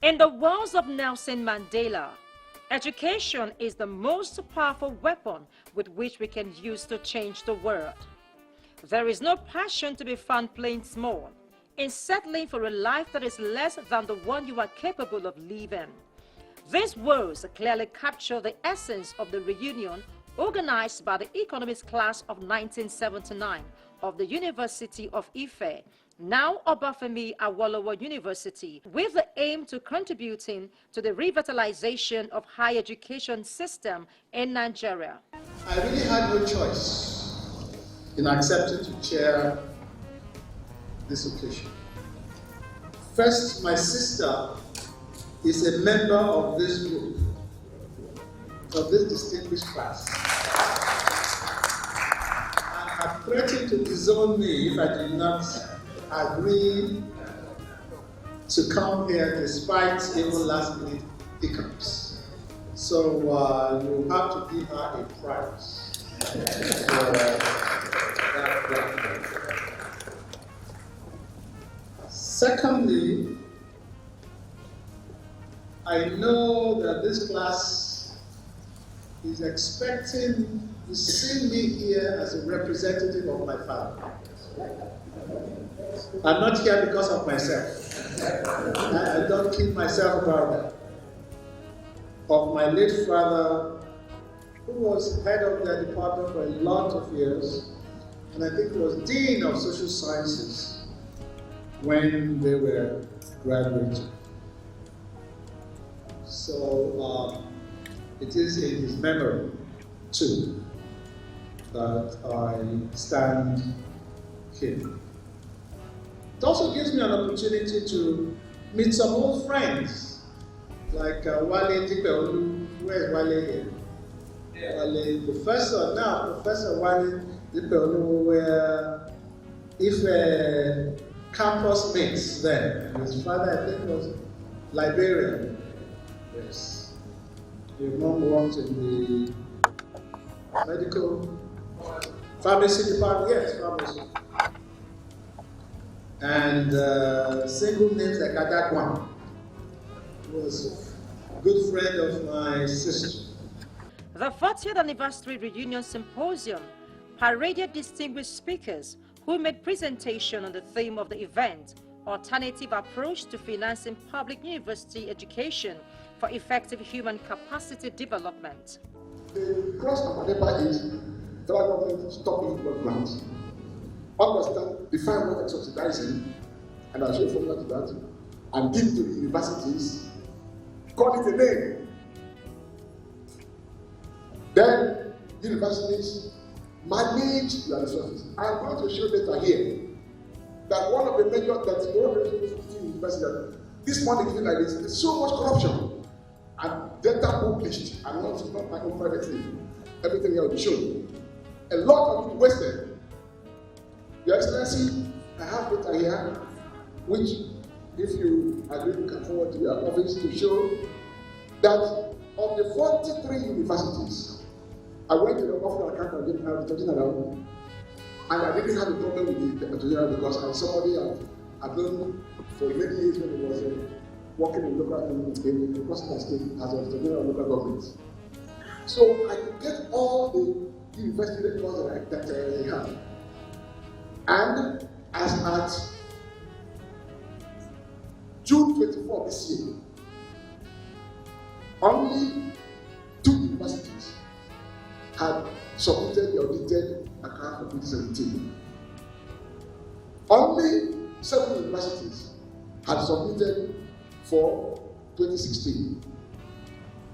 In the words of Nelson Mandela, education is the most powerful weapon with which we can use to change the world. There is no passion to be found playing small, in settling for a life that is less than the one you are capable of living. These words clearly capture the essence of the reunion organized by the economics class of 1979 of the University of Ife, now Obafemi Awolowo University, with the aim to contributing to the revitalization of higher education system in Nigeria. I really had no choice in accepting to chair this occasion. First, my sister is a member of this group, of this distinguished class, and had threatened to disown me if I did not agree to come here despite even last-minute hiccups. So you have to give her a prize for that. Secondly, I know that this class is expecting to see me here as a representative of my father. I'm not here because of myself. I don't kid myself about that. Of my late father, who was head of the department for a lot of years, and I think he was Dean of Social Sciences when they were graduating. So it is in his memory, too, that I stand here. It also gives me an opportunity to meet some old friends, like Wale Dipeolu. Where is Wale here? Yeah. Wale, Professor, now Professor Wale Dipeolu, where if campus mates then. His father, I think, was librarian. Yes. Your mom worked in the medical pharmacy department. Yes, pharmacy. And single names like Adakwan was a good friend of my sister. The 40th Anniversary Reunion Symposium paraded distinguished speakers who made presentation on the theme of the event, Alternative Approach to Financing Public University Education for Effective Human Capacity Development. The cross of whatever is federal government stopping grants. Understand, define what is subsidizing, and I'll show you formula to that, and give to the universities, call it a name. Then universities manage their resources. I'm going to show later here that one of the major, that one of the universities, this money given like this, there's so much corruption. And data published, and not my own private thing. Everything here will be shown. A lot of it wasted. Your Excellency, I have data here, which, if you agree, you can forward to your office to show that of the 43 universities, I went to the office of the Attorney General, and I didn't have a problem with the Attorney General because I was somebody I've known for many years when he was working in local in the Western State as an Attorney General of local government. So I could get all the university records that I have. And as at June 24 this year, only 2 universities had submitted the audited account for 2017. Only 7 universities had submitted for 2016.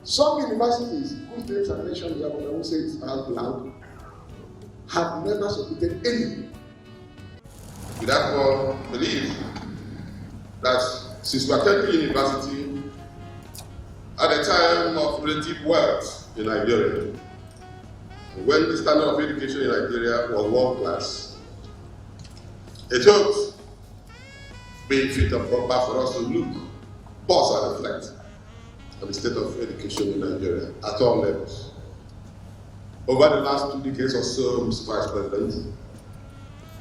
Some universities, whose names are mentioned here, but I won't say it out loud, have never submitted any. We therefore believe that since we attended university at a time of relative wealth in Nigeria, when the standard of education in Nigeria was world class, it ought be fit and proper for us to look, pause and reflect on the state of education in Nigeria at all levels. Over the last 2 decades or so, Mr. Vice President,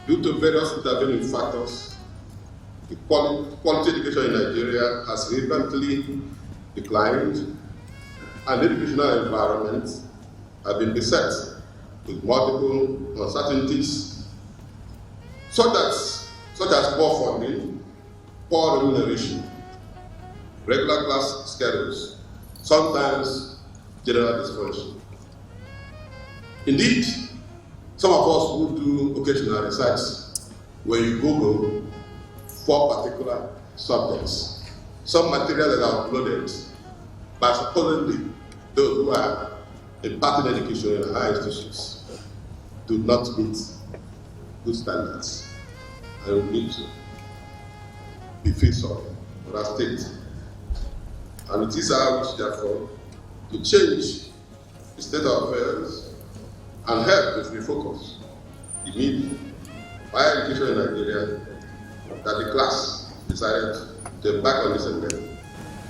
due to various intervening factors, The quality education in Nigeria has rapidly declined, and educational environments have been beset with multiple uncertainties, such as poor funding, poor remuneration, regular class schedules, sometimes general dysfunction. Indeed, some of us who do occasional research, when you Google for particular subjects, some material that are uploaded by supposedly those who are imparting education in higher institutions do not meet good standards, and we need to be fit for that state. And it is our wish, therefore, to change the state of affairs and help us refocus the need for higher education in Nigeria that the class decided to embark on this endeavor.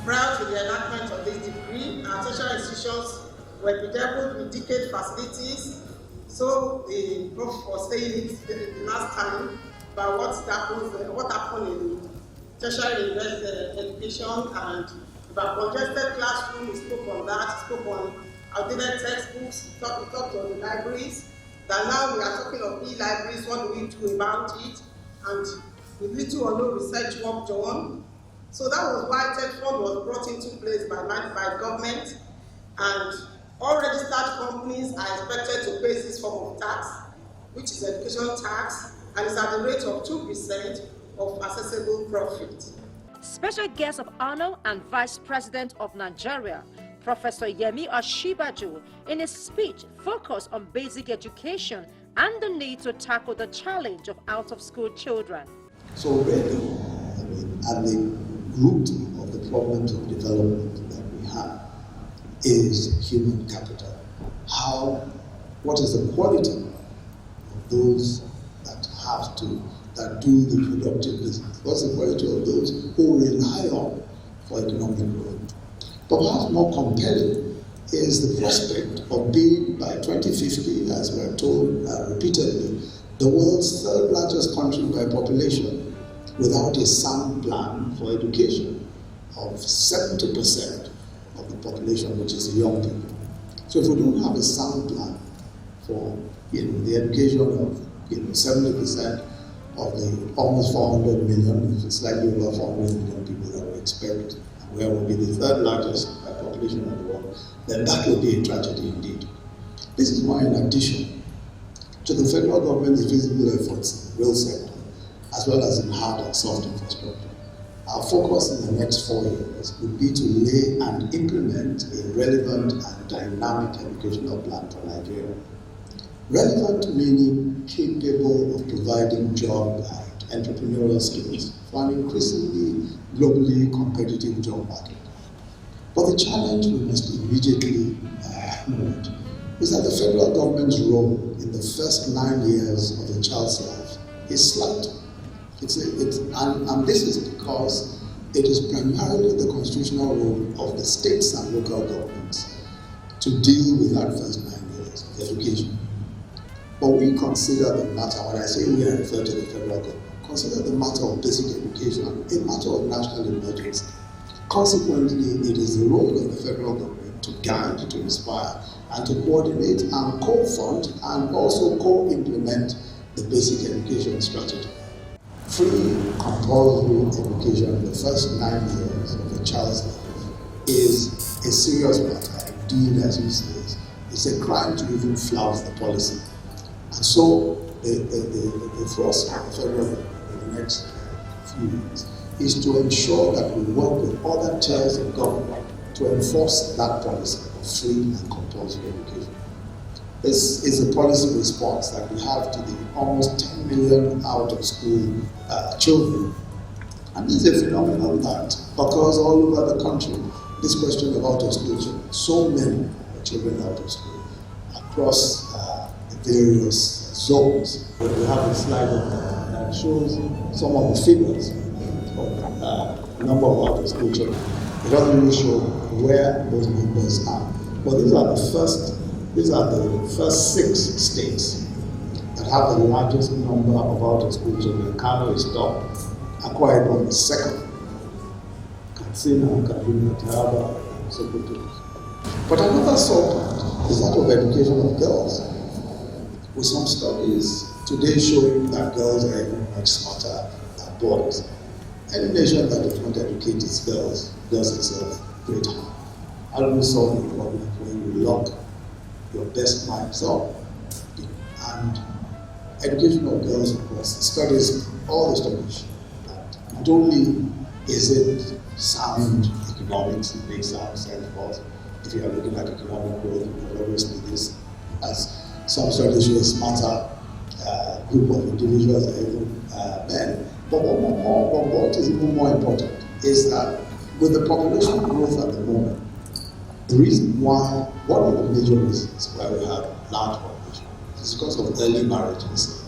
Prior to the enactment of this decree, our tertiary institutions were bedeviled with decayed facilities. So the Prof was saying it the last time about what happened in tertiary education, and about congested classroom. We spoke on that, spoke on outdated textbooks, we talked on the libraries. That now we are talking of e-libraries, what do we do about it? And with little or no research work done. So that was why TED Fund was brought into place by government, and all registered companies are expected to pay this form of tax, which is education tax, and is at the rate of 2% of accessible profit. Special guest of honor and Vice President of Nigeria, Professor Yemi Osinbanjo, in his speech focused on basic education and the need to tackle the challenge of out-of-school children. So really, at the root of the problems of development that we have is human capital. What is the quality of those that do the productive business? What's the quality of those who rely on for economic growth? But perhaps more compelling is the prospect of being, by 2050, as we're told repeatedly, the world's third largest country by population, without a sound plan for education of 70% of the population, which is the young people. So if we don't have a sound plan for the education of 70% of the almost 400 million, if it's slightly over 400 million people that we expect, where we'll be the third largest by population of the world, then that will be a tragedy indeed. This is why, in addition to the federal government's visible efforts in the real sector, as well as in hard and soft infrastructure, our focus in the next 4 years would be to lay and implement a relevant and dynamic educational plan for Nigeria. Relevant meaning capable of providing job and entrepreneurial skills for an increasingly globally competitive job market. But the challenge we must immediately note is that the federal government's role in the first 9 years of a child's life is slight. And this is because it is primarily the constitutional role of the states and local governments to deal with that first 9 years of education. But we consider the matter, when I say we, I refer to the federal government, consider the matter of basic education a matter of national emergency. Consequently, it is the role of the federal government to guide, to inspire, and to coordinate and co-fund and also co-implement the basic education strategy. Free compulsory education in the first 9 years of a child's life is a serious matter. Indeed, as he says, it's a crime to even flout the policy. And so the thrust of the federal government in the next few years is to ensure that we work with other tiers of government to enforce that policy of free and compulsory education. This is a policy response that we have to the almost 10 million out-of-school children. And this is a phenomenon that occurs all over the country. This question of out-of-school children, so many children out of school across the various zones. We have a slide that shows some of the figures of the number of out-of-school children. It doesn't really show where those numbers are. But these are the first 6 states that have the largest number of out-of-school children. Kano is top, Akwa Ibom is second. Katsina, Kaduna, Taraba, and Sokoto. But another sore part is that of education of girls, with some studies today showing that girls are even much smarter than boys. Any nation that does not educate its girls does itself great harm. How do we solve the problem when you lock your best minds up? And education of girls, of course, studies, all the studies, that not only is it sound economics, it makes sound sense, of course. If you are looking at economic growth, you will always be this, as some studies show, a smarter group of individuals are even men. But what is even more important is that with the population growth at the moment, the reason why, one of the major reasons why we have large population is because of early marriages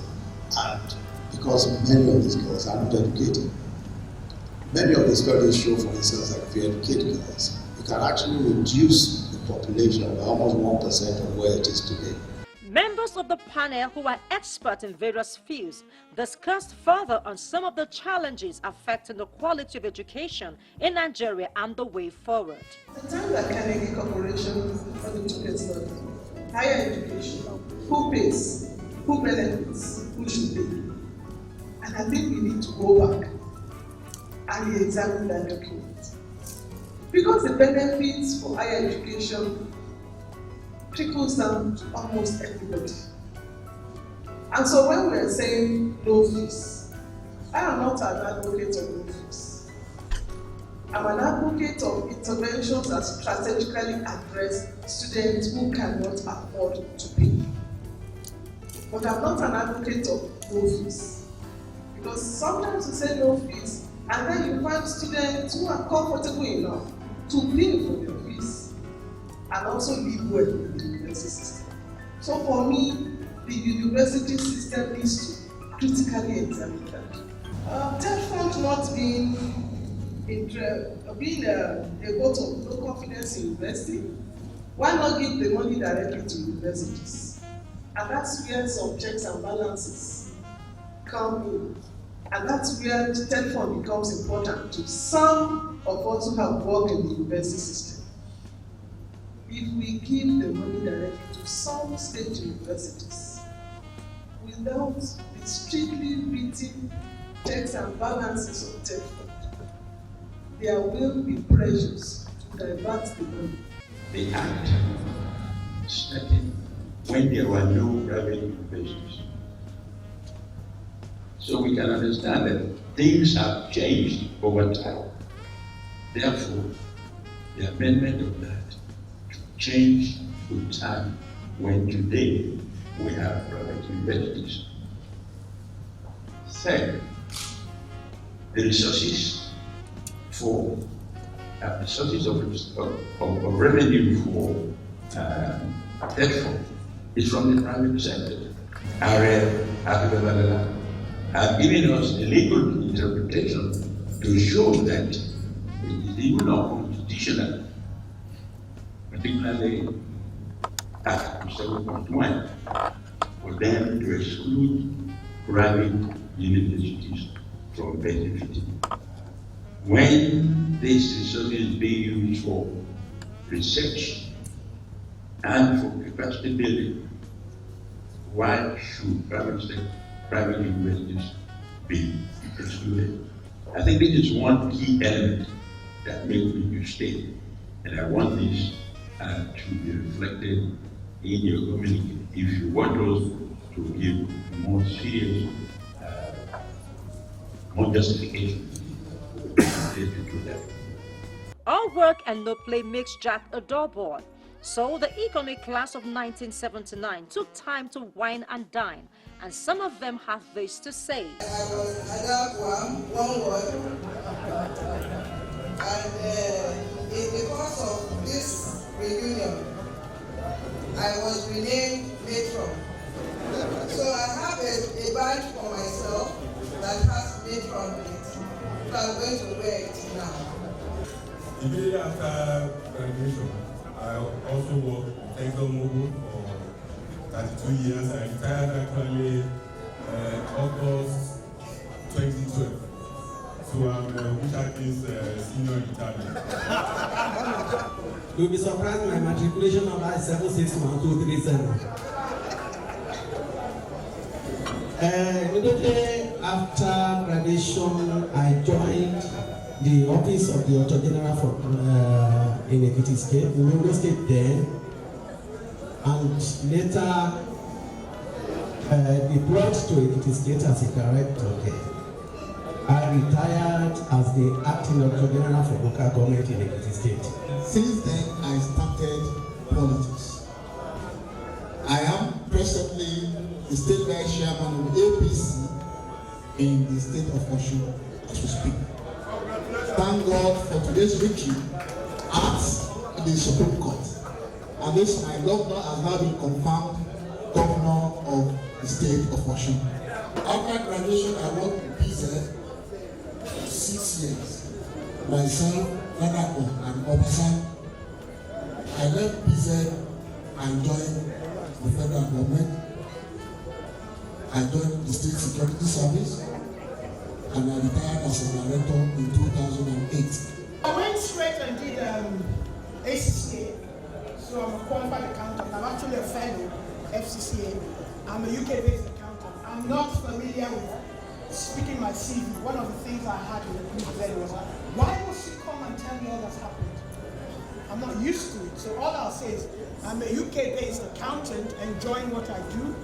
and because many of these girls are not educated. Many of the studies show, for instance, that if you educate girls, you can actually reduce the population by almost 1% of where it is today. Members of the panel, who are experts in various fields, discussed further on some of the challenges affecting the quality of education in Nigeria and the way forward. The time that Carnegie Corporation undertook study, higher education, who pays, who benefits, who should pay. And I think we need to go back and re-examine that document. Because the benefits for higher education trickles down to almost everybody. And so when we're saying low fees, I am not an advocate of low fees. I'm an advocate of interventions that strategically address students who cannot afford to pay. But I'm not an advocate of low fees. Because sometimes you say low fees, and then you find students who are comfortable enough to pay for their fees and also live well in the university system. So for me, the university system needs to critically examine that. TED fund not being a vote of no confidence in university, why not give the money directly to universities? And that's where some checks and balances come in. And that's where the TED fund becomes important to some of us who have worked in the university system. If we give the money directly to some state universities, without the strictly written checks and balances of TED fund, there will be pressures to divert the money. The act started when there were no private universities. So we can understand that things have changed over time. Therefore, the amendment of that to change to time when today we have private universities. Third, the resources for the sources of revenue for TED is from the private sector. Have given us a legal interpretation to show that it is even unconstitutional, particularly Article 7.1, for them to exclude private universities from benefiting. When this resource is being used for research and for capacity building, why should private universities be excluded? I think this is one key element that makes me to stay, and I want this to be reflected in your community if you want us to give more serious, more justification to that. All work and no play makes Jack a dull boy. So the economic class of 1979 took time to wine and dine, and some of them have this to say. I got one word, and in the course of this reunion, I was renamed matron. So I have a badge for myself that has matron on it. So I'm going to wear it now. Immediately after graduation, I also worked in ExxonMobil for 32 years. I retired actually August 2012. since senior retirement. You'll be surprised my matriculation number is 761237. Immediately after graduation, I joined the office of the Auditor General for in Ekiti State, in Ondo State then, and later deployed to Ekiti State as a director there. I retired as the acting Auditor General for local government in Ekiti State. Since then, I started politics. I am presently the state vice chairman of APC in the state of Osun as we speak. Thank God for today's victory at the Supreme Court. And this, my governor has now been confirmed governor of the state of Osun. After graduation, I worked in PZ for 6 years. Myself, Nanako, and Obafemi. I left PZ and joined the federal government. I joined the State Security Service and I retired as a director in 2008. I went straight and did ACCA, so I'm a qualified accountant. I'm actually a fellow FCCA. I'm a UK-based accountant. I'm not familiar with speaking my CV. One of the things I had in the group then was, why must you come and tell me all that's happened? I'm not used to it. So all I'll say is, I'm a UK-based accountant, enjoying what I do,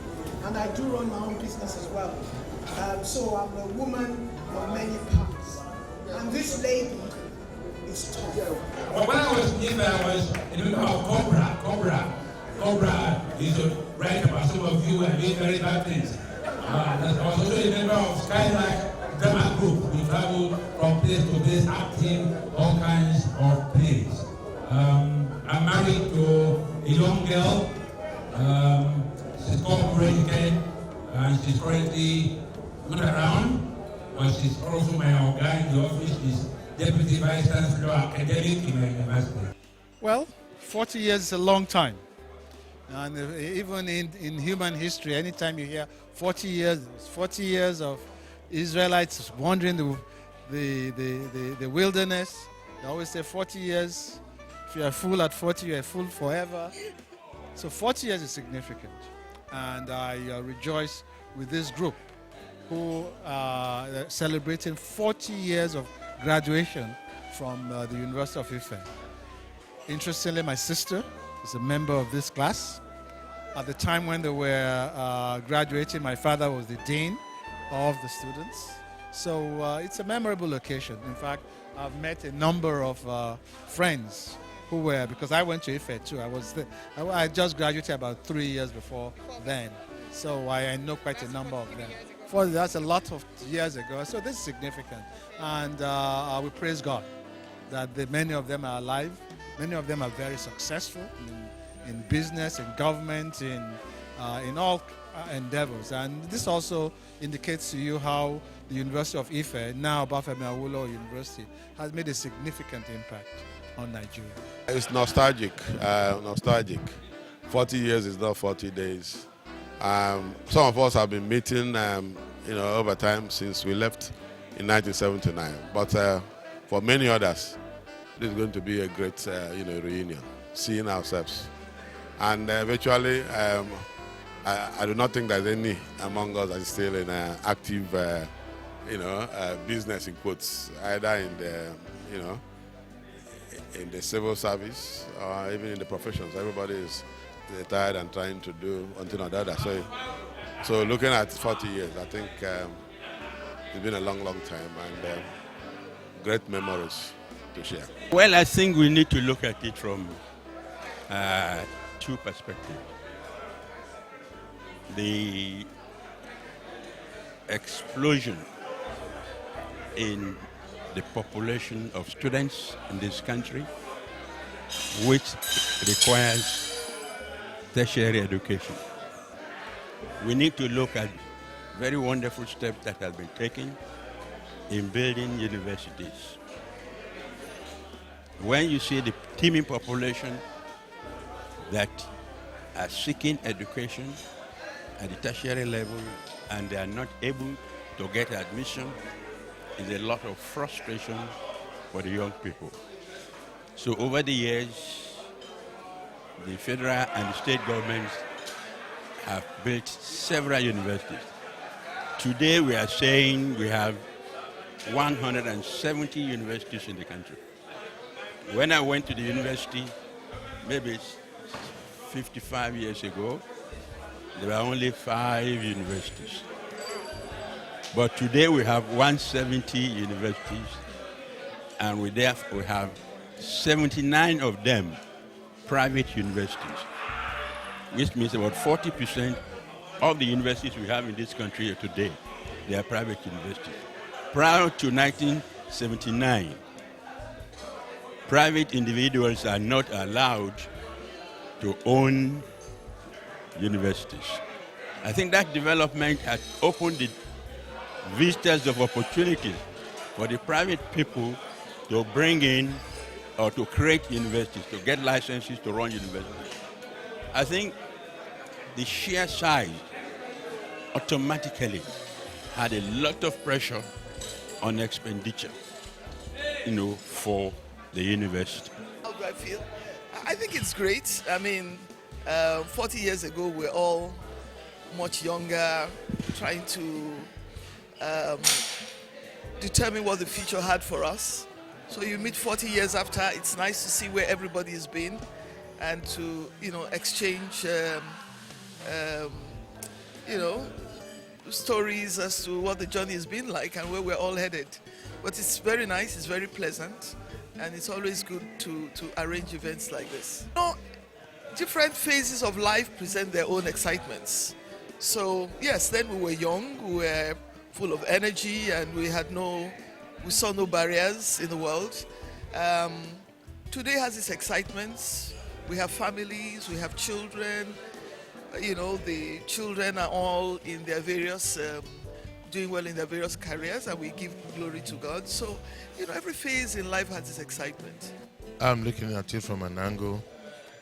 and I do run my own business as well. So I'm a woman of many parts. And this lady is tough. Well, when I was in there, I was in the middle of Cobra is to write about some of you and doing very bad things. I was also a member of Skylark Drama Group. We traveled from place to place, acting all kinds of plays. I'm married to a young girl. She's called Ken, and she's currently not around, but she's also my guy in the office. She's Deputy Vice Chancellor Academic in my university. Well, 40 years is a long time. And even in human history, anytime you hear 40 years of Israelites wandering the wilderness, they always say 40 years. If you are full at 40, you are full forever. So 40 years is significant. And I rejoice with this group who are celebrating 40 years of graduation from the University of Ife. Interestingly, my sister is a member of this class. At the time when they were graduating, my father was the dean of the students. So it's a memorable occasion. In fact, I've met a number of friends who were, because I went to Ife too. I just graduated about 3 years before then. So I know quite a number of them. That's a lot of years ago. So this is significant. And we praise God that many of them are alive. Many of them are very successful in business, in government, in all endeavors. And this also indicates to you how the University of Ife, now Obafemi Awolowo University, has made a significant impact on Nigeria. It's nostalgic. 40 years is not 40 days. Some of us have been meeting, over time since we left in 1979. But for many others, this is going to be a great, reunion, seeing ourselves. And virtually, I do not think there's any among us that is still in active, business in quotes, either in the civil service or even in the professions. Everybody is retired and trying to do one thing or the other. So looking at 40 years, I think it's been a long, long time and great memories to share. Well, I think we need to look at it from two perspectives. The explosion in the population of students in this country, which requires tertiary education. We need to look at very wonderful steps that have been taken in building universities. When you see the teeming population that are seeking education at the tertiary level and they are not able to get admission, is a lot of frustration for the young people. So over the years, the federal and the state governments have built several universities. Today we are saying we have 170 universities in the country. When I went to the university, maybe 55 years ago, there were only 5 universities. But today we have 170 universities, and we have 79 of them private universities, which means about 40% of the universities we have in this country today, they are private universities. Prior to 1979, private individuals are not allowed to own universities. I think that development has opened the vistas of opportunities for the private people to bring in or to create universities, to get licenses to run universities. I think the sheer size automatically had a lot of pressure on expenditure, for the university. How do I feel? I think it's great. I mean, 40 years ago, we're all much younger, trying to determine what the future had for us. So you meet 40 years after, it's nice to see where everybody has been and to, exchange, stories as to what the journey has been like and where we're all headed. But it's very nice, it's very pleasant, and it's always good to arrange events like this. Different phases of life present their own excitements. So yes, then we were young, we were full of energy, and we saw no barriers in the world. Today has its excitements. We have families, we have children. The children are all in their various, doing well in their various careers, and we give glory to God. So, every phase in life has its excitement. I'm looking at it from an angle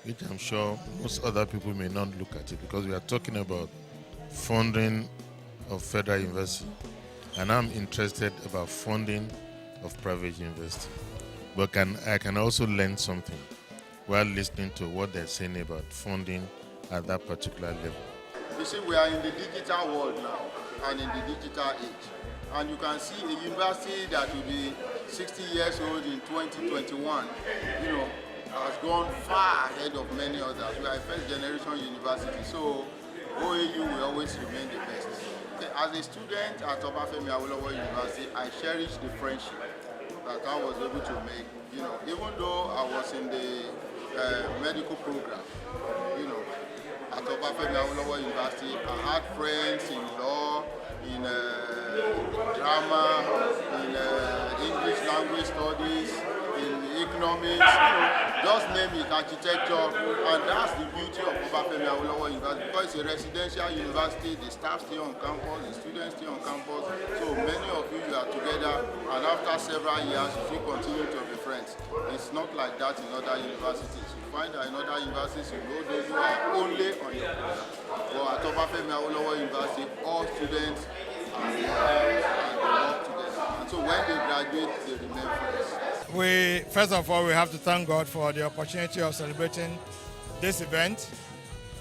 which I'm sure most other people may not look at it, because we are talking about funding of federal university, and I'm interested about funding of private university. But I can also learn something while listening to what they're saying about funding at that particular level. You see, we are in the digital world now and in the digital age. And you can see a university that will be 60 years old in 2021, has gone far ahead of many others. We are a first generation university, so OAU will always remain the best. As a student at Obafemi Awolowo University, I cherish the friendship that I was able to make. Even though I was in the medical program, at Obafemi Awolowo University, I had friends in law, in drama, in English language studies, in economics, just name it, architecture, and that's the beauty of Obafemi Awolowo University, because it's a residential university. The staff stay on campus, the students stay on campus, so many of you are together, and after several years you still continue to be friends. It's not like that in other universities. You find that in other universities you know those who are only on your program. But at Obafemi Awolowo University, all students are there and they work together. And so when they graduate, they remain friends. First of all, we have to thank God for the opportunity of celebrating this event.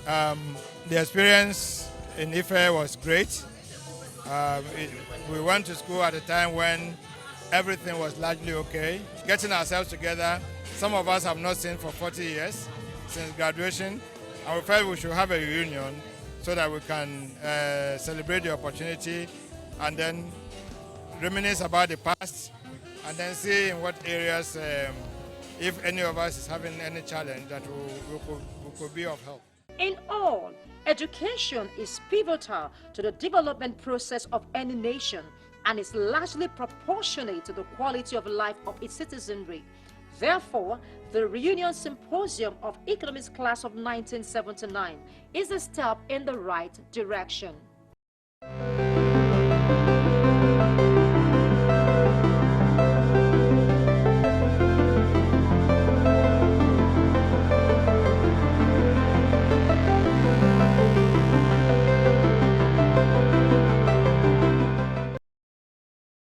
The experience in Ife was great. We went to school at a time when everything was largely okay. Getting ourselves together, some of us have not seen for 40 years since graduation, and we felt we should have a reunion so that we can celebrate the opportunity and then reminisce about the past, and then see in what areas, if any of us is having any challenge, that we could be of help. In all, education is pivotal to the development process of any nation and is largely proportionate to the quality of life of its citizenry. Therefore, the Reunion Symposium of Economics Class of 1979 is a step in the right direction.